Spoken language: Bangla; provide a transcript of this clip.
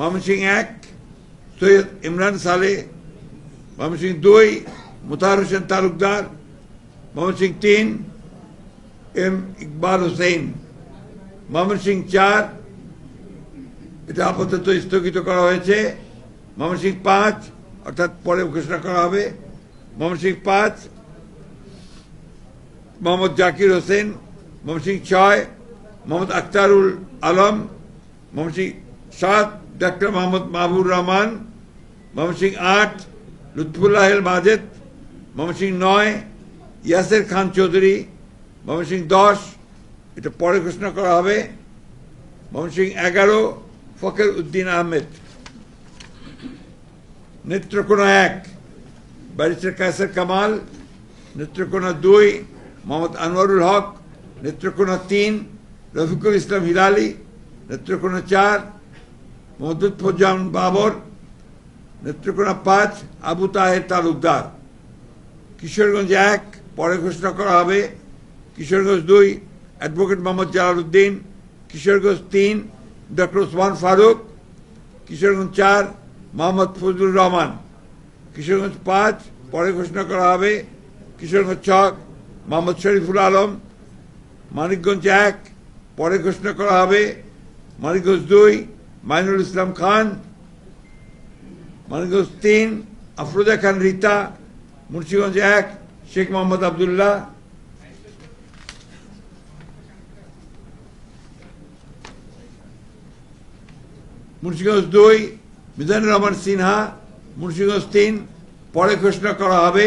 ময়মনসিংহ 1 সৈয়দ ইমরান সালে, ময়মনসিংহ 2 মুতাহার হোসেন তালুকদার, ময়মনসিংহ 3 এম ইকবাল হোসেন, ময়মনসিংহ 4 এটা আপাতত স্থগিত করা হয়েছে, ময়মনসিংহ 5 অর্থাৎ পরে ঘোষণা করা হবে, ময়মনসিংহ 5 মোহাম্মদ জাকির হোসেন, ময়মনসিংহ 6 মোহাম্মদ আখতারুল আলম, ময়মনসিংহ 7 ডাক্তার মোহাম্মদ মাহবুর রহমান, ময়মনসিংহ 8 লুৎফুল্লাহ মাজেদ, ময়মনসিংহ 9 ইয়াসের খান চৌধুরী, ময়মনসিংহ 10 এটা পরে ঘোষণা করা হবে, ময়মনসিংহ 11 ফকির উদ্দিন আহমেদ। নেত্রকোনা 1 ব্যারিস্টার কায়সার কামাল, নেত্রকোনা 2 মোহাম্মদ আনোয়ারুল হক, নেত্রকোনা 3 রফিকুল ইসলাম হিলালি, নেত্রকোনা 4 মোহাম্মদ লুৎফুজ্জামান বাবর, নেত্রকোনা 5 আবু তাহের তালুকদার। কিশোরগঞ্জ 1 পরে ঘোষণা করা হবে, কিশোরগঞ্জ 2 অ্যাডভোকেট মোহাম্মদ জালালউদ্দিন, কিশোরগঞ্জ 3 ডক্টর ওসমান ফারুক, কিশোরগঞ্জ 4 মোহাম্মদ ফজলুর রহমান, কিশোরগঞ্জ 5 পরে ঘোষণা করা হবে, কিশোরগঞ্জ 6 মোহাম্মদ শরীফুল আলম, মানিকগঞ্জ 1 পরে ঘোষণা করা হবে, মানিকগঞ্জ 2 মাইনুল ইসলাম খান, মানিকগঞ্জ 3 আফরোজা খান রীতা, মুন্সিগঞ্জ 1 শেখ মোহাম্মদ আবদুল্লাহ, মুন্সিগঞ্জ 2 মিজানুর রহমান সিনহা, মুন্সিগঞ্জ 3 পরে ঘোষণা করা হবে,